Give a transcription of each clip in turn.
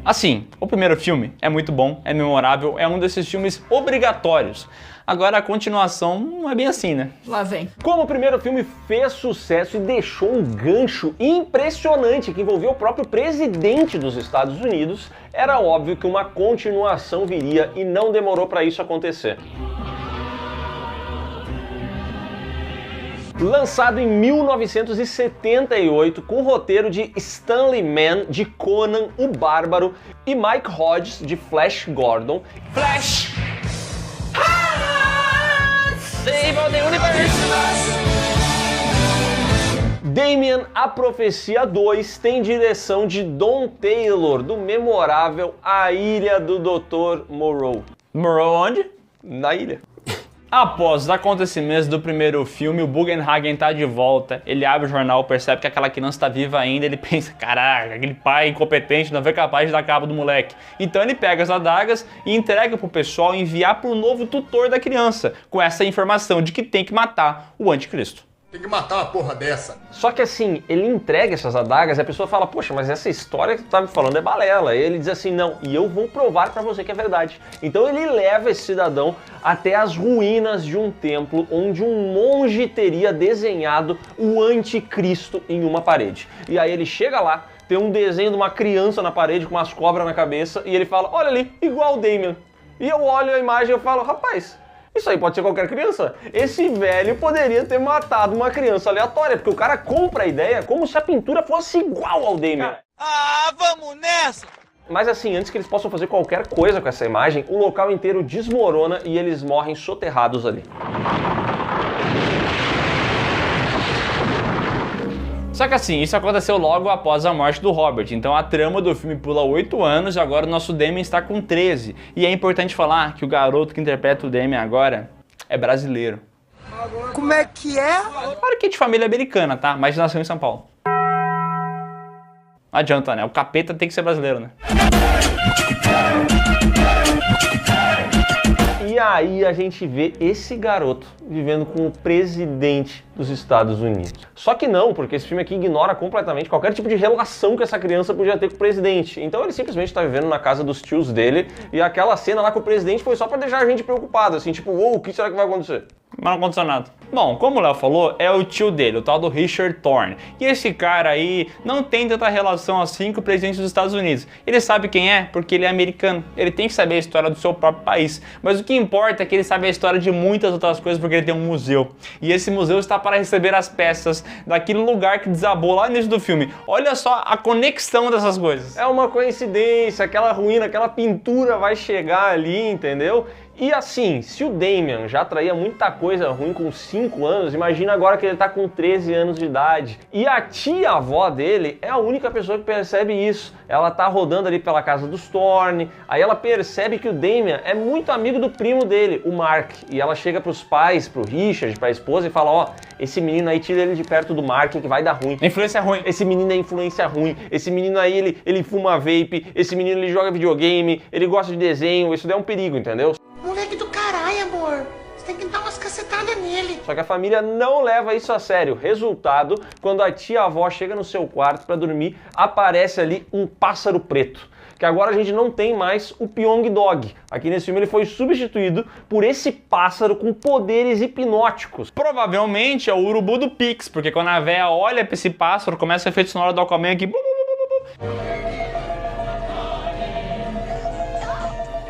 Assim, o primeiro filme é muito bom, é memorável, é um desses filmes obrigatórios. Agora a continuação não é bem assim, né? Lá vem. Como o primeiro filme fez sucesso e deixou um gancho impressionante que envolveu o próprio presidente dos Estados Unidos, era óbvio que uma continuação viria e não demorou para isso acontecer. Lançado em 1978 com o roteiro de Stanley Mann de Conan o Bárbaro e Mike Hodges de Flash Gordon. Flash! Save the universe! Damien, a Profecia 2 tem direção de Don Taylor, do memorável A Ilha do Dr. Moreau. Moreau onde? Na ilha. Após os acontecimentos do primeiro filme, o Bugenhagen tá de volta, ele abre o jornal, percebe que aquela criança tá viva ainda, ele pensa, caraca, aquele pai incompetente não foi capaz de dar cabo do moleque. Então ele pega as adagas e entrega pro pessoal enviar pro novo tutor da criança, com essa informação de que tem que matar o anticristo. Tem que matar uma porra dessa. Só que assim, ele entrega essas adagas e a pessoa fala, poxa, mas essa história que tu tá me falando é balela. E ele diz assim, não, e eu vou provar pra você que é verdade. Então ele leva esse cidadão até as ruínas de um templo onde um monge teria desenhado o anticristo em uma parede. E aí ele chega lá, tem um desenho de uma criança na parede com umas cobras na cabeça e ele fala, olha ali, igual o Damien. E eu olho a imagem e eu falo, rapaz, isso aí pode ser qualquer criança. Esse velho poderia ter matado uma criança aleatória, porque o cara compra a ideia como se a pintura fosse igual ao Damien. Ah, vamos nessa! Mas assim, antes que eles possam fazer qualquer coisa com essa imagem, o local inteiro desmorona e eles morrem soterrados ali. Só que assim, isso aconteceu logo após a morte do Robert, então a trama do filme pula 8 anos e agora o nosso Damien está com 13. E é importante falar que o garoto que interpreta o Damien agora é brasileiro. Como é que é? Claro que é de família americana, tá? Mas nasceu em São Paulo. Não adianta, né? O capeta tem que ser brasileiro, né? E aí a gente vê esse garoto vivendo com o presidente dos Estados Unidos. Só que não, porque esse filme aqui ignora completamente qualquer tipo de relação que essa criança podia ter com o presidente. Então ele simplesmente tá vivendo na casa dos tios dele e aquela cena lá com o presidente foi só pra deixar a gente preocupado, assim, tipo, uou, o que será que vai acontecer? Mas não aconteceu nada. Bom, como o Léo falou, é o tio dele, o tal do Richard Thorne. E esse cara aí não tem tanta relação assim com o presidente dos Estados Unidos. Ele sabe quem é porque ele é americano. Ele tem que saber a história do seu próprio país. Mas o que importa é que ele sabe a história de muitas outras coisas porque ele tem um museu. E esse museu está para receber as peças daquele lugar que desabou lá no início do filme. Olha só a conexão dessas coisas. É uma coincidência, aquela ruína, aquela pintura vai chegar ali, entendeu? E assim, se o Damien já traía muita coisa ruim com 5 anos, imagina agora que ele tá com 13 anos de idade. E a tia-avó dele é a única pessoa que percebe isso. Ela tá rodando ali pela casa dos Thorne, aí ela percebe que o Damien é muito amigo do primo dele, o Mark. E ela chega pros pais, pro Richard, pra esposa e fala, ó, esse menino aí tira ele de perto do Mark que vai dar ruim. Influência ruim. Esse menino é influência ruim, esse menino aí ele fuma vape, esse menino ele joga videogame, ele gosta de desenho, isso daí é um perigo, entendeu? Moleque do caralho, amor. Você tem que dar umas cacetadas nele. Só que a família não leva isso a sério. Resultado, quando a tia-avó chega no seu quarto para dormir, aparece ali um pássaro preto. Que agora a gente não tem mais o Pyong Dog. Aqui nesse filme ele foi substituído por esse pássaro com poderes hipnóticos. Provavelmente é o urubu do Pix, porque quando a véia olha pra esse pássaro, começa o efeito sonoro do Aquaman aqui.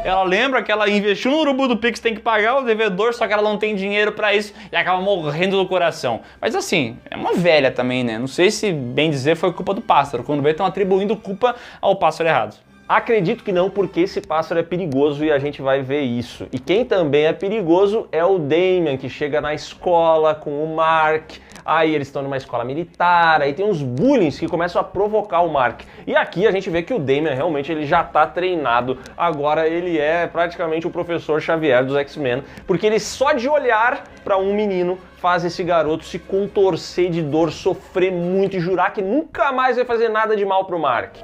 Ela lembra que ela investiu no urubu do Pix, tem que pagar o devedor, só que ela não tem dinheiro pra isso e acaba morrendo do coração. Mas assim, é uma velha também, né? Não sei se, bem dizer, foi culpa do pássaro. Quando vê, estão atribuindo culpa ao pássaro errado. Acredito que não, porque esse pássaro é perigoso e a gente vai ver isso. E quem também é perigoso é o Damien, que chega na escola com o Mark. Aí eles estão numa escola militar, aí tem uns bullying que começam a provocar o Mark. E aqui a gente vê que o Damien realmente ele já tá treinado. Agora ele é praticamente o professor Xavier dos X-Men, porque ele só de olhar para um menino faz esse garoto se contorcer de dor, sofrer muito e jurar que nunca mais vai fazer nada de mal pro Mark.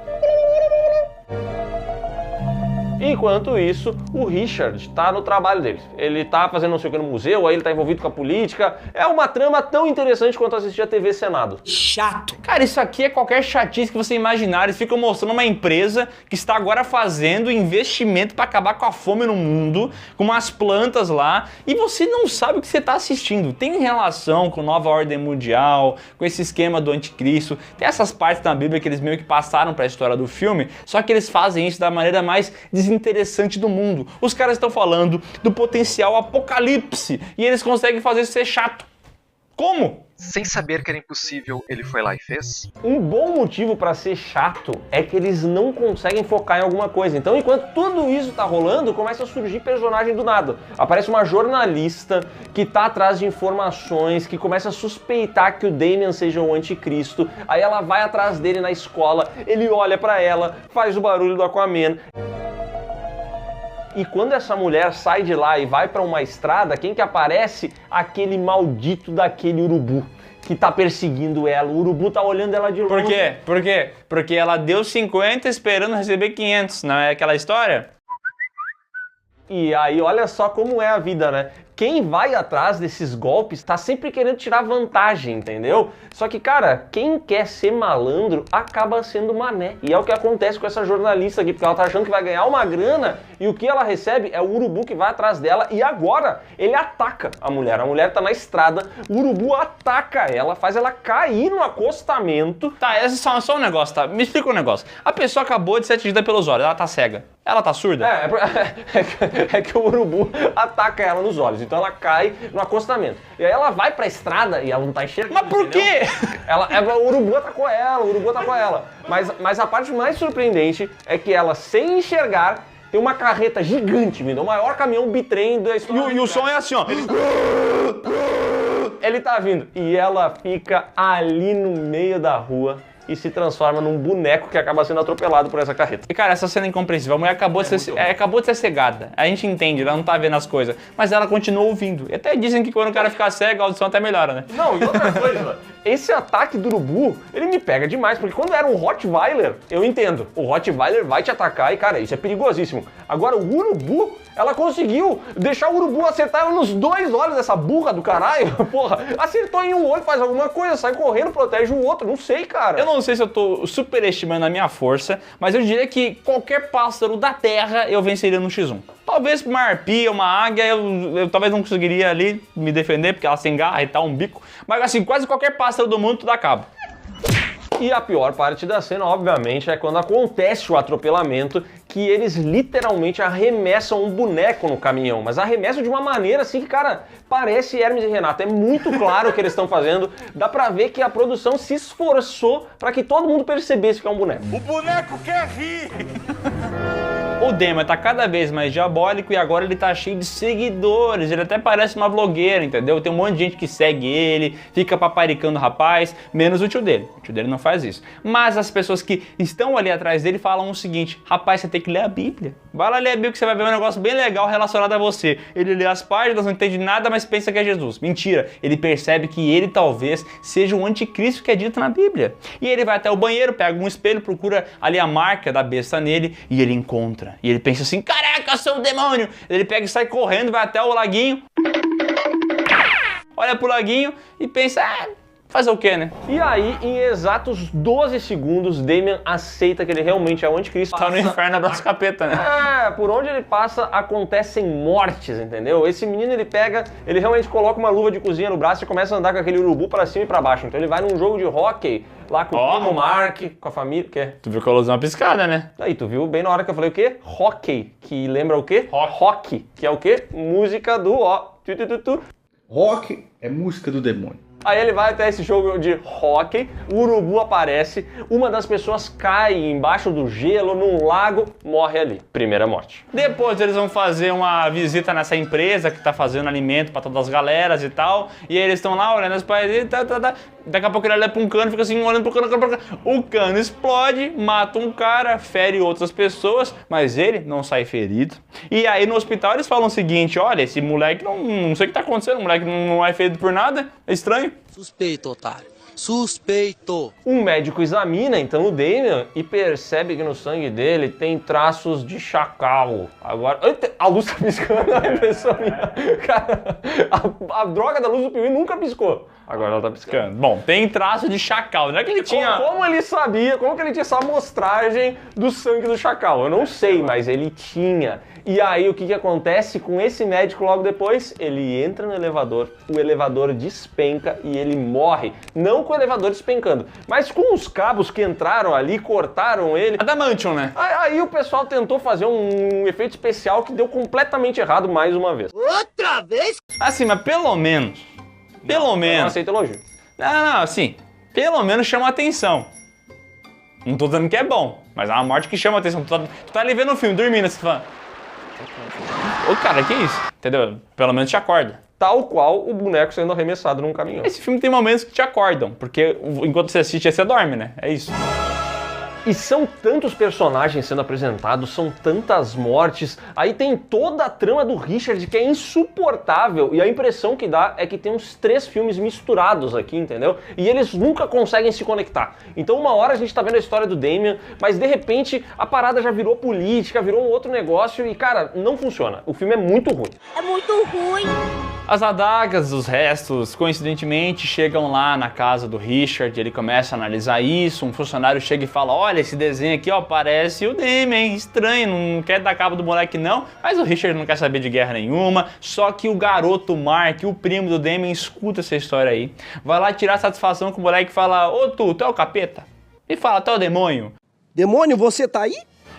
E enquanto isso, o Richard tá no trabalho dele. Ele tá fazendo não sei o que no museu, aí ele tá envolvido com a política. É uma trama tão interessante quanto assistir a TV Senado. Chato. Cara, isso aqui é qualquer chatice que você imaginar. Eles ficam mostrando uma empresa que está agora fazendo investimento para acabar com a fome no mundo, com umas plantas lá, e você não sabe o que você está assistindo. Tem relação com nova ordem mundial, com esse esquema do anticristo. Tem essas partes da Bíblia que eles meio que passaram para a história do filme, só que eles fazem isso da maneira mais desinteressante do mundo. Os caras estão falando do potencial apocalipse e eles conseguem fazer isso ser chato. Como? Sem saber que era impossível, ele foi lá e fez? Um bom motivo para ser chato é que eles não conseguem focar em alguma coisa. Então, enquanto tudo isso tá rolando, começa a surgir personagem do nada. Aparece uma jornalista que tá atrás de informações, que começa a suspeitar que o Damian seja o anticristo. Aí ela vai atrás dele na escola, ele olha para ela, faz o barulho do Aquaman. E quando essa mulher sai de lá e vai para uma estrada, quem que aparece? Aquele maldito daquele urubu que tá perseguindo ela. O urubu tá olhando ela de longe. Por quê? Por quê? Porque ela deu 50 esperando receber 500, não é aquela história? E aí, olha só como é a vida, né? Quem vai atrás desses golpes tá sempre querendo tirar vantagem, entendeu? Só que, cara, quem quer ser malandro acaba sendo mané. E é o que acontece com essa jornalista aqui, porque ela tá achando que vai ganhar uma grana e o que ela recebe é o urubu que vai atrás dela e agora ele ataca a mulher. A mulher tá na estrada, o urubu ataca ela, faz ela cair no acostamento. Tá, esse é só um negócio, tá? Me explica um negócio. A pessoa acabou de ser atingida pelos olhos, ela tá cega. Ela tá surda? É que o urubu ataca ela nos olhos, então ela cai no acostamento. E aí ela vai pra estrada e ela não tá enxergando. Mas por quê? O urubu atacou ela, Mas a parte mais surpreendente é que ela, sem enxergar, tem uma carreta gigante vindo, o maior caminhão bitrem da história. E o som é assim, ó. Ele tá vindo. E ela fica ali no meio da rua e se transforma num boneco que acaba sendo atropelado por essa carreta. E cara, essa cena é incompreensível. A mulher acabou de ser cegada. A gente entende, ela não tá vendo as coisas. Mas ela continua ouvindo. E até dizem que quando o cara fica cego, a audição até melhora, né? Não, e outra coisa, esse ataque do urubu, ele me pega demais, porque quando era um Rottweiler, eu entendo. O Rottweiler vai te atacar e, cara, isso é perigosíssimo. Agora, o urubu, ela conseguiu deixar o urubu acertar ela nos dois olhos dessa burra do caralho. Porra, acertou em um olho, faz alguma coisa, sai correndo, protege o outro. Não sei, cara. Eu não sei se eu tô superestimando a minha força, mas eu diria que qualquer pássaro da terra eu venceria no X1. Talvez uma arpia, uma águia, eu talvez não conseguiria ali me defender, porque ela sem garra e tal, um bico. Mas assim, quase qualquer pássaro do mundo tu dá cabo. E a pior parte da cena, obviamente, é quando acontece o atropelamento, que eles literalmente arremessam um boneco no caminhão, mas arremessam de uma maneira assim que, cara, parece Hermes e Renato. É muito claro o que eles estão fazendo, dá pra ver que a produção se esforçou pra que todo mundo percebesse que é um boneco. O boneco quer rir. O Damian tá cada vez mais diabólico e agora ele tá cheio de seguidores. Ele até parece uma blogueira, entendeu? Tem um monte de gente que segue ele, fica paparicando o rapaz, menos o tio dele. O tio dele não faz isso. Mas as pessoas que estão ali atrás dele falam o seguinte: rapaz, você tem que ler a Bíblia. Vai lá ler a Bíblia que você vai ver um negócio bem legal relacionado a você. Ele lê as páginas, não entende nada, mas pensa que é Jesus. Mentira. Ele percebe que ele talvez seja o anticristo que é dito na Bíblia. E ele vai até o banheiro, pega um espelho, procura ali a marca da besta nele e ele encontra. E ele pensa assim: caraca, eu sou um demônio. Ele pega e sai correndo, vai até o laguinho, olha pro laguinho e pensa: fazer o quê, né? E aí, em exatos 12 segundos, Damian aceita que ele realmente é o anticristo. Tá no inferno, abraço capeta, né? Por onde ele passa, acontecem mortes, entendeu? Esse menino, ele realmente coloca uma luva de cozinha no braço e começa a andar com aquele urubu pra cima e pra baixo. Então ele vai num jogo de hóquei, lá com o primo Mark, com a família, o quê? Tu viu que eu usei uma piscada, né? Aí, tu viu bem na hora que eu falei o quê? Hóquei, que lembra o quê? Rock, que é o quê? Música do ó. Rock é música do demônio. Aí ele vai até esse jogo de hóquei, o urubu aparece, uma das pessoas cai embaixo do gelo, num lago, morre ali. Primeira morte. Depois eles vão fazer uma visita nessa empresa que tá fazendo alimento pra todas as galeras e tal. E aí eles estão lá olhando as paredes e daqui a pouco ele olha pra um cano, fica assim olhando pro cano. O cano explode, mata um cara, fere outras pessoas, mas ele não sai ferido. E aí no hospital eles falam o seguinte: olha, esse moleque não sei o que tá acontecendo, o moleque não é ferido por nada, é estranho. Suspeito, otário. Suspeito. Um médico examina então o Damian e percebe que no sangue dele tem traços de chacal. Agora, a luz tá piscando, é impressão minha. Cara, a droga da luz do Piuí nunca piscou. Agora ela tá piscando. Bom, tem traço de chacal, não é que ele tinha... Como ele sabia, como que ele tinha essa amostragem do sangue do chacal? Eu não sei, mas ele tinha. E aí o que acontece com esse médico logo depois? Ele entra no elevador, o elevador despenca e ele morre. Não com o elevador despencando, mas com os cabos que entraram ali, cortaram ele. Adamantium, né? Aí o pessoal tentou fazer um efeito especial que deu completamente errado mais uma vez. Outra vez? Assim, mas pelo menos... Eu não aceito elogio. Não, assim, pelo menos chama atenção. Não tô dizendo que é bom, mas é uma morte que chama atenção. Tu tá ali vendo o filme, dormindo, você fala... Ô, cara, que isso? Entendeu? Pelo menos te acorda. Tal qual o boneco sendo arremessado num caminhão. Esse filme tem momentos que te acordam, porque enquanto você assiste, você dorme, né? É isso. E são tantos personagens sendo apresentados, são tantas mortes, aí tem toda a trama do Richard que é insuportável, e a impressão que dá é que tem uns 3 filmes misturados aqui, entendeu? E eles nunca conseguem se conectar. Então uma hora a gente tá vendo a história do Damian, mas de repente a parada já virou política, virou um outro negócio e, cara, não funciona. O filme é muito ruim. É muito ruim. As adagas, os restos, coincidentemente, chegam lá na casa do Richard, ele começa a analisar isso, um funcionário chega e fala, olha, esse desenho aqui, ó, parece o Damian, estranho, não quer dar cabo do moleque não, mas o Richard não quer saber de guerra nenhuma, só que o garoto Mark, o primo do Damian, escuta essa história aí, vai lá tirar satisfação com o moleque e fala, ô tu é o capeta? E fala, tu é o demônio? Demônio, você tá aí?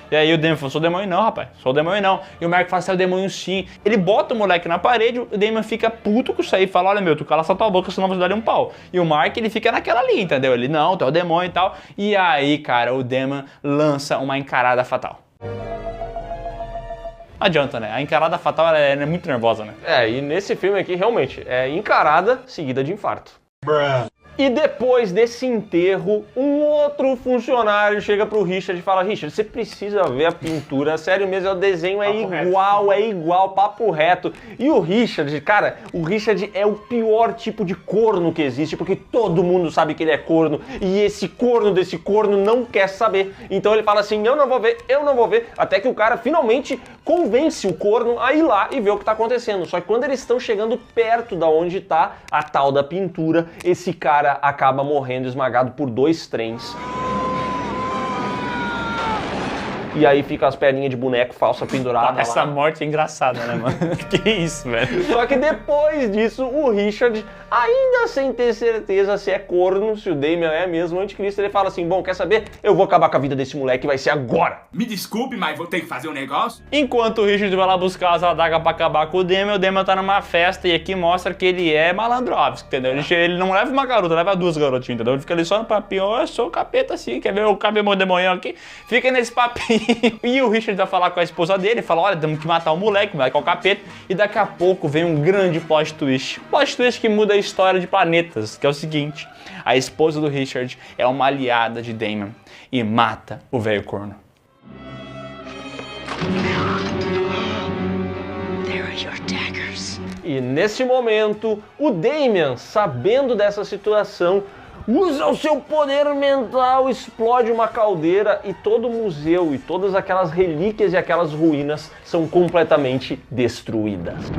E aí o Damian falou, sou o demônio não, rapaz, sou o demônio não. E o Mark fala, você é o demônio sim. Ele bota o moleque na parede, o Damian fica puto com isso aí, fala, olha meu, tu cala essa tua boca, senão você dá um pau. E o Mark, ele fica naquela ali, entendeu? Ele, não, tu é o demônio e tal. E aí, cara, o Damian lança uma encarada fatal. Não adianta, né? A encarada fatal, ela é muito nervosa, né? E nesse filme aqui, realmente, é encarada seguida de infarto. E depois desse enterro, um outro funcionário chega pro Richard e fala, Richard, você precisa ver a pintura, sério mesmo, o desenho é igual, papo reto. E o Richard, cara, o Richard é o pior tipo de corno que existe, porque todo mundo sabe que ele é corno, e esse corno desse corno não quer saber. Então ele fala assim, eu não vou ver, até que o cara finalmente convence o corno a ir lá e ver o que tá acontecendo. Só que quando eles estão chegando perto da onde tá a tal da pintura, esse cara acaba morrendo esmagado por 2 trens. E aí fica as perninhas de boneco falsa pendurada Essa lá. morte é engraçada, né, mano? Que isso, velho? Só que depois disso, o Richard, ainda sem ter certeza se é corno, se o Damian é mesmo o anticristo, ele fala assim, bom, quer saber? Eu vou acabar com a vida desse moleque, vai ser agora. Me desculpe, mas vou ter que fazer um negócio. Enquanto o Richard vai lá buscar as adagas pra acabar com o Damian tá numa festa e aqui mostra que ele é malandrovski, entendeu? Ele não leva uma garota, leva 2 garotinhas, entendeu? Ele fica ali só no papinho, ó, eu sou o capeta assim, quer ver o cabelo demonhão aqui? Fica nesse papinho. E o Richard vai falar com a esposa dele, fala, olha, temos que matar o moleque é o capeta. E daqui a pouco vem um grande plot twist. Plot twist que muda a história de planetas, que é o seguinte, a esposa do Richard é uma aliada de Damian e mata o velho corno. E nesse momento, o Damian, sabendo dessa situação, usa o seu poder mental, explode uma caldeira e todo o museu e todas aquelas relíquias e aquelas ruínas são completamente destruídas.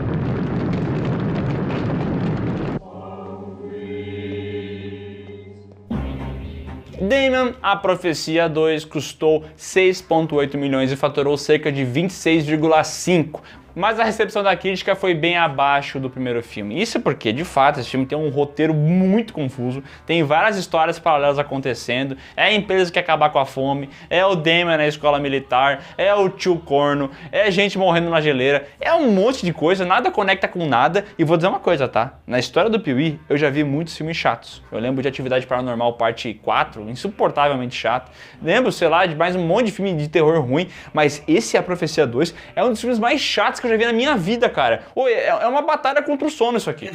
Damian, a Profecia 2 custou 6,8 milhões e faturou cerca de 26,5. Mas a recepção da crítica foi bem abaixo do primeiro filme. Isso porque, de fato, esse filme tem um roteiro muito confuso, tem várias histórias paralelas acontecendo, é a empresa que quer acabar com a fome, é o Damian na escola militar, é o tio corno, é gente morrendo na geleira, é um monte de coisa, nada conecta com nada. E vou dizer uma coisa, tá? Na história do Piuí, eu já vi muitos filmes chatos. Eu lembro de Atividade Paranormal Parte 4, insuportavelmente chato. Lembro, sei lá, de mais um monte de filme de terror ruim, mas esse A Profecia 2 é um dos filmes mais chatos que eu já vi na minha vida, cara. Oi, é uma batalha contra o sono isso aqui.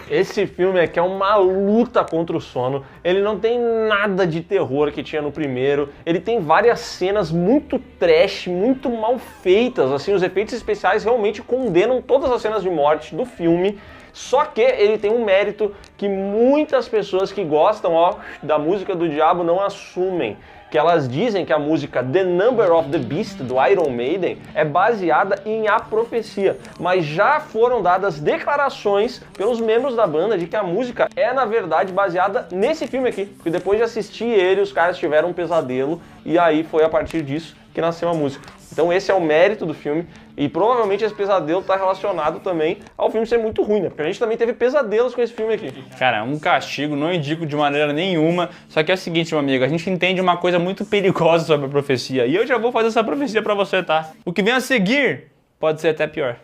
Esse filme aqui é uma luta contra o sono. Ele não tem nada de terror que tinha no primeiro. Ele tem várias cenas muito trash, muito mal feitas. Assim, os efeitos especiais realmente condenam todas as cenas de morte do filme. Só que ele tem um mérito que muitas pessoas que gostam, ó, da música do diabo não assumem. Que elas dizem que a música The Number of the Beast, do Iron Maiden, é baseada em A Profecia. Mas já foram dadas declarações pelos membros da banda de que a música é, na verdade, baseada nesse filme aqui. Porque depois de assistir ele, os caras tiveram um pesadelo e aí foi a partir disso que nasceu a música. Então esse é o mérito do filme e provavelmente esse pesadelo está relacionado também ao filme ser muito ruim, né? Porque a gente também teve pesadelos com esse filme aqui. Cara, um castigo, não indico de maneira nenhuma. Só que é o seguinte, meu amigo, a gente entende uma coisa muito perigosa sobre a profecia. E eu já vou fazer essa profecia pra você, tá? O que vem a seguir pode ser até pior.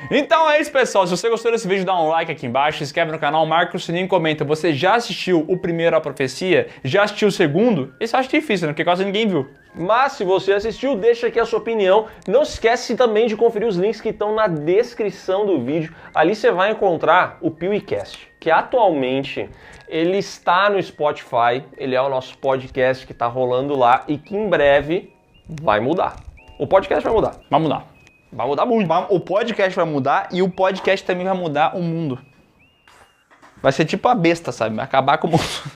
Então é isso, pessoal. Se você gostou desse vídeo, dá um like aqui embaixo, se inscreve no canal, marca o sininho e comenta. Você já assistiu o primeiro A Profecia? Já assistiu o segundo? Esse eu acho difícil, né? Porque quase ninguém viu. Mas se você assistiu, deixa aqui a sua opinião. Não esquece também de conferir os links que estão na descrição do vídeo. Ali você vai encontrar o PeeWeeCast, que atualmente ele está no Spotify. Ele é o nosso podcast que está rolando lá e que em breve vai mudar. O podcast vai mudar. Vai mudar. Vai mudar muito. O podcast vai mudar e o podcast também vai mudar o mundo. Vai ser tipo a besta, sabe? Vai acabar com o mundo.